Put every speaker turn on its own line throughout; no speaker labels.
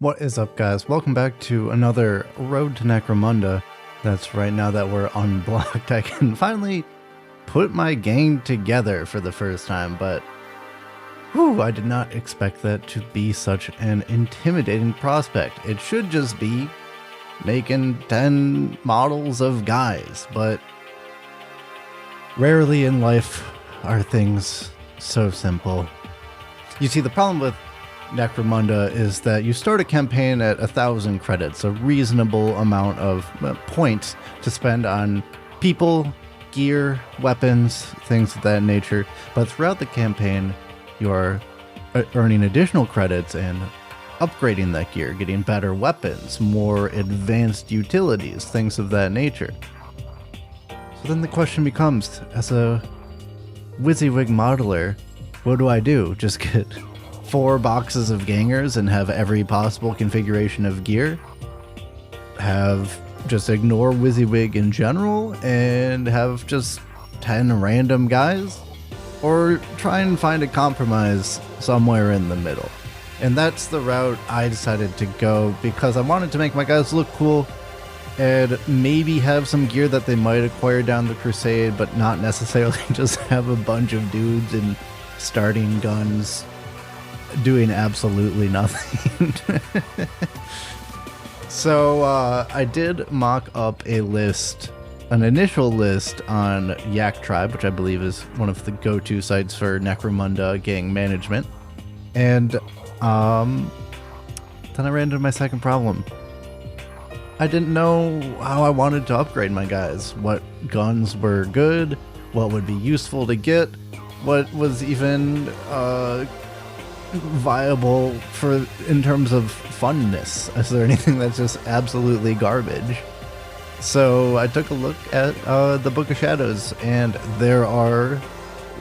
What is up, guys? Welcome back to another Road to Necromunda. That's right, now that we're unblocked, I can finally put my gang together for the first time, but whew, I did not expect that to be such an intimidating prospect. It should just be making 10 models of guys, but rarely in life are things so simple. You see, the problem with Necromunda is that you start a campaign at 1,000 credits, a reasonable amount of points to spend on people, gear, weapons, things of that nature. But throughout the campaign, you are earning additional credits and upgrading that gear, getting better weapons, more advanced utilities, things of that nature. So then the question becomes, as a WYSIWYG modeler, what do I do? Just get 4 boxes of gangers and have every possible configuration of gear? Just ignore WYSIWYG in general and have just 10 random guys? Or try and find a compromise somewhere in the middle? And that's the route I decided to go because I wanted to make my guys look cool and maybe have some gear that they might acquire down the crusade, but not necessarily just have a bunch of dudes in starting guns doing absolutely nothing. So I did mock up a list, an initial list on Yak Tribe, which I believe is one of the go-to sites for Necromunda gang management. And then I ran into my second problem. I didn't know how I wanted to upgrade my guys, what guns were good, what would be useful to get, what was even viable for in terms of funness. Is there anything that's just absolutely garbage? So I took a look at the Book of Shadows, and there are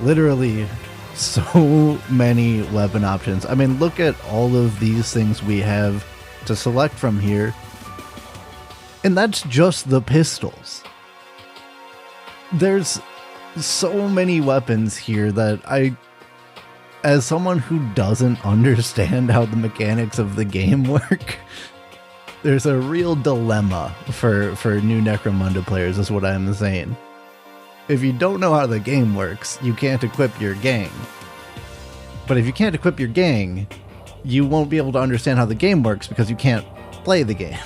literally so many weapon options. I mean, look at all of these things we have to select from here, and that's just the pistols. There's so many weapons here that as someone who doesn't understand how the mechanics of the game work, there's a real dilemma for new Necromunda players, is what I'm saying. If you don't know how the game works, you can't equip your gang. But if you can't equip your gang, you won't be able to understand how the game works because you can't play the game.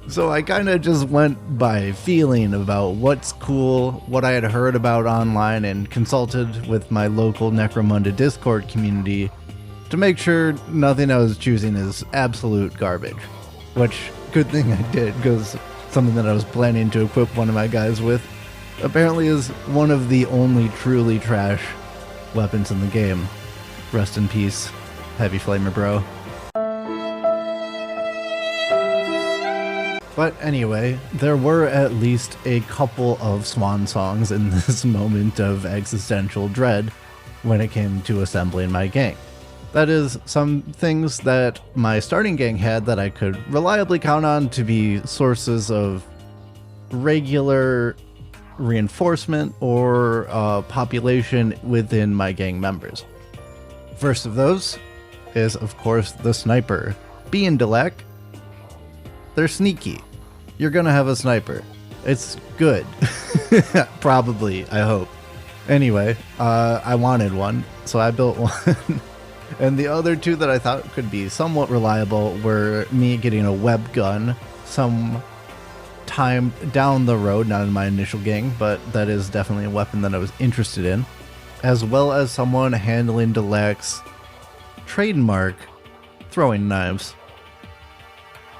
So I kind of just went by feeling about what's cool, what I had heard about online, and consulted with my local Necromunda Discord community to make sure nothing I was choosing is absolute garbage. Which, good thing I did, because something that I was planning to equip one of my guys with apparently is one of the only truly trash weapons in the game. Rest in peace, Heavy Flamer Bro. But anyway, there were at least a couple of swan songs in this moment of existential dread when it came to assembling my gang. That is, some things that my starting gang had that I could reliably count on to be sources of regular reinforcement or population within my gang members. First of those is, of course, the sniper. Being Delaque, they're sneaky. You're gonna have a sniper. It's good. Probably, I hope. Anyway, I wanted one, so I built one. And the other two that I thought could be somewhat reliable were me getting a web gun some time down the road, not in my initial gang, but that is definitely a weapon that I was interested in, as well as someone handling Delaque's trademark throwing knives.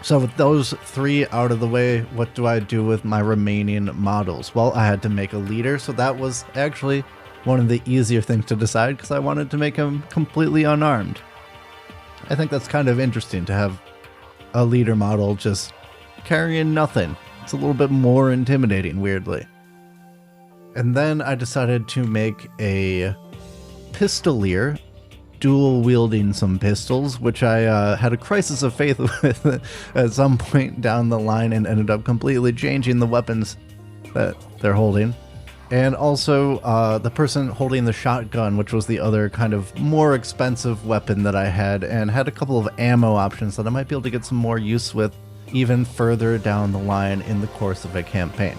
So with those 3 out of the way, what do I do with my remaining models? Well, I had to make a leader, so that was actually one of the easier things to decide because I wanted to make him completely unarmed. I think that's kind of interesting to have a leader model just carrying nothing. It's a little bit more intimidating, weirdly. And then I decided to make a pistolier, dual wielding some pistols, which I had a crisis of faith with at some point down the line and ended up completely changing the weapons that they're holding. And also the person holding the shotgun, which was the other kind of more expensive weapon that I had, and had a couple of ammo options that I might be able to get some more use with even further down the line in the course of a campaign.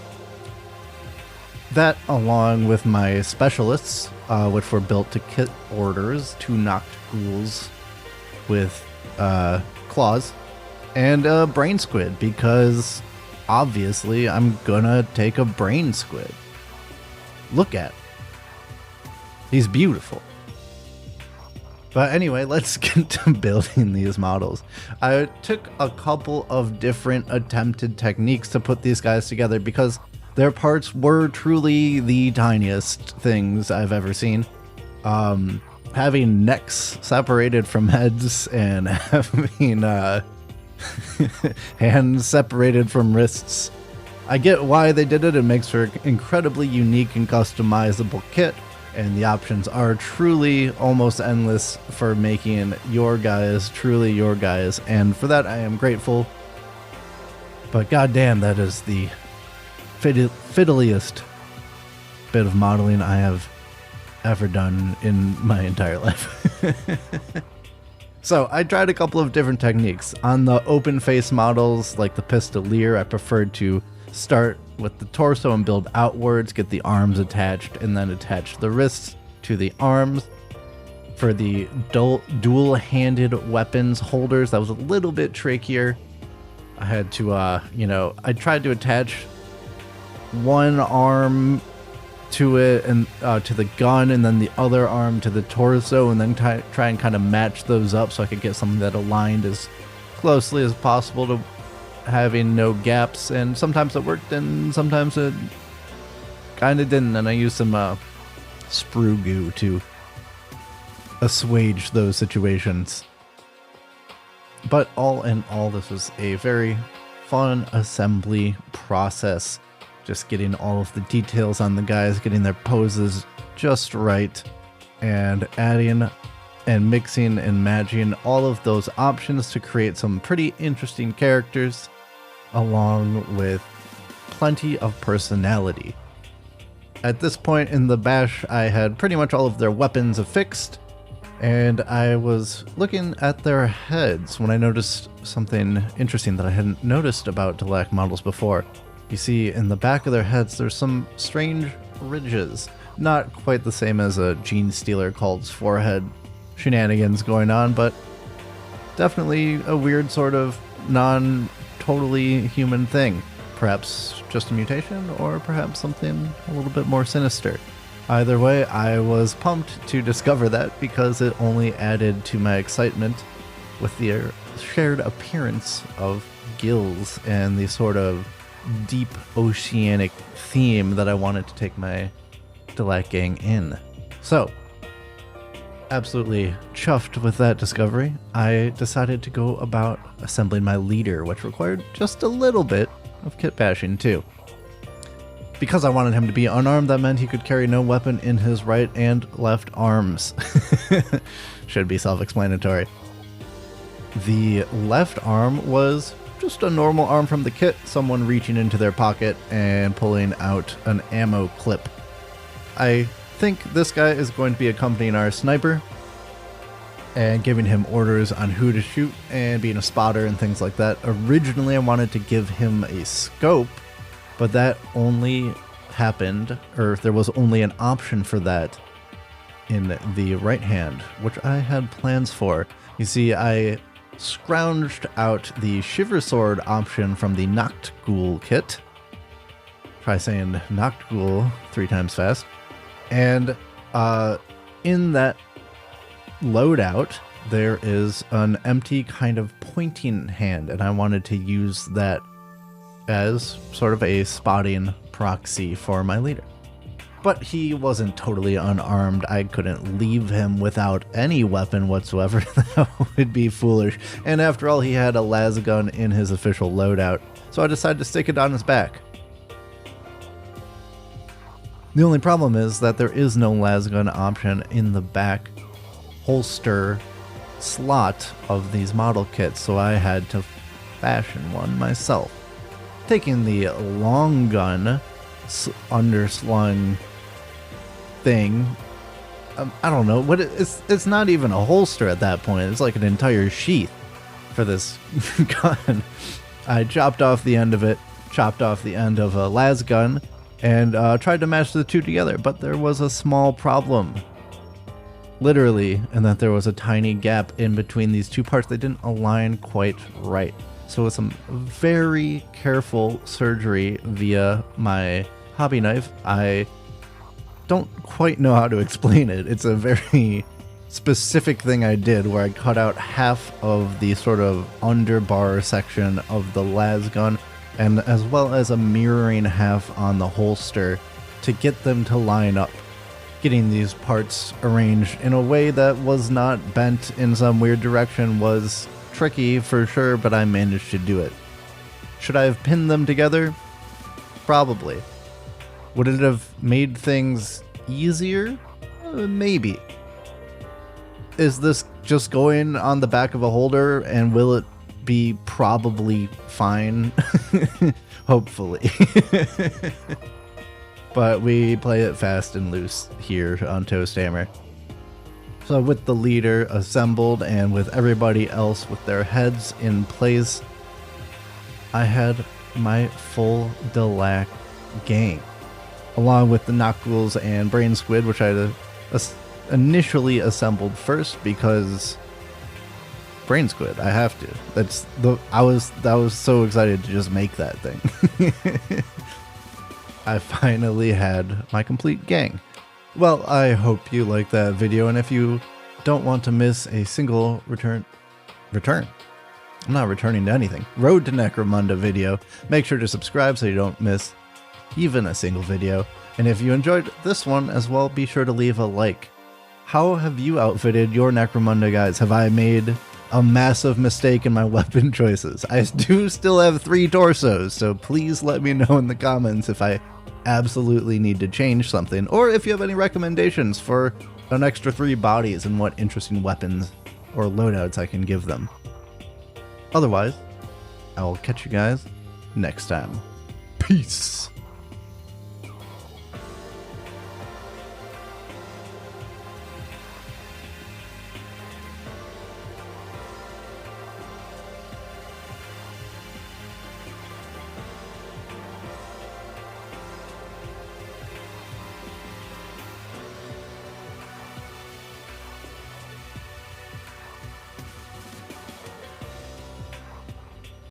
That, along with my specialists, which were built to kit orders, 2 knocked ghouls with claws, and a brain squid, because obviously I'm gonna take a brain squid. Look at him. He's beautiful. But anyway, let's get to building these models. I took a couple of different attempted techniques to put these guys together because their parts were truly the tiniest things I've ever seen. Having necks separated from heads and having hands separated from wrists. I get why they did it. It makes for an incredibly unique and customizable kit, and the options are truly almost endless for making your guys truly your guys, and for that I am grateful. But goddamn, that is the fiddliest bit of modeling I have ever done in my entire life. So I tried a couple of different techniques. On the open face models like the Pistolier, I preferred to start with the torso and build outwards, get the arms attached, and then attach the wrists to the arms. For the dual-handed weapons holders, that was a little bit trickier. I had to, I tried to attach one arm to it and to the gun, and then the other arm to the torso, and then try and kind of match those up so I could get something that aligned as closely as possible to having no gaps. And sometimes it worked and sometimes it kind of didn't, and I used some sprue goo to assuage those situations. But all in all, this was a very fun assembly process, just getting all of the details on the guys, getting their poses just right, and adding and mixing and matching all of those options to create some pretty interesting characters, along with plenty of personality. At this point in the bash, I had pretty much all of their weapons affixed, and I was looking at their heads when I noticed something interesting that I hadn't noticed about Delaque models before. You see, in the back of their heads, there's some strange ridges. Not quite the same as a Gene Stealer Cult's forehead shenanigans going on, but definitely a weird sort of non-totally human thing. Perhaps just a mutation, or perhaps something a little bit more sinister. Either way, I was pumped to discover that because it only added to my excitement with the shared appearance of gills and the sort of deep oceanic theme that I wanted to take my Delaque gang in. So, absolutely chuffed with that discovery, I decided to go about assembling my leader, which required just a little bit of kit bashing too. Because I wanted him to be unarmed, that meant he could carry no weapon in his right and left arms. Should be self-explanatory. The left arm was just a normal arm from the kit, someone reaching into their pocket and pulling out an ammo clip. I think this guy is going to be accompanying our sniper and giving him orders on who to shoot and being a spotter and things like that. Originally, I wanted to give him a scope, but that only happened, or there was only an option for that in the right hand, which I had plans for. You see, I scrounged out the Shiver Sword option from the Knocked Ghoul kit. Try saying Knocked Ghoul 3 times fast. And in that loadout, there is an empty kind of pointing hand, and I wanted to use that as sort of a spotting proxy for my leader. But he wasn't totally unarmed. I couldn't leave him without any weapon whatsoever. That would be foolish. And after all, he had a lasgun in his official loadout, so I decided to stick it on his back. The only problem is that there is no lasgun option in the back holster slot of these model kits, so I had to fashion one myself. Taking the long gun underslung thing. I don't know what it's not even a holster at that point. It's like an entire sheath for this gun. I chopped off the end of it, chopped off the end of a las gun, and tried to match the two together, but there was a small problem. Literally, and that there was a tiny gap in between these two parts. They didn't align quite right. So with some very careful surgery via my hobby knife, I don't quite know how to explain it. It's a very specific thing I did where I cut out half of the sort of underbar section of the las gun, and as well as a mirroring half on the holster to get them to line up. Getting these parts arranged in a way that was not bent in some weird direction was tricky for sure, but I managed to do it. Should I have pinned them together? Probably. Would it have made things easier? Maybe. Is this just going on the back of a holder, and will it be probably fine? Hopefully. But we play it fast and loose here on Toast Hammer. So with the leader assembled and with everybody else with their heads in place, I had my full Delaque gang, along with the Knuckles and Brain Squid, which I had initially assembled first because Brain Squid, I have to. I was so excited to just make that thing. I finally had my complete gang. Well, I hope you liked that video, and if you don't want to miss a single return, I'm not returning to anything, Road to Necromunda video, make sure to subscribe so you don't miss even a single video. And if you enjoyed this one as well, be sure to leave a like. How have you outfitted your Necromunda, guys? Have I made a massive mistake in my weapon choices? I do still have 3 torsos, so please let me know in the comments if I absolutely need to change something, or if you have any recommendations for an extra 3 bodies and what interesting weapons or loadouts I can give them. Otherwise, I will catch you guys next time. Peace!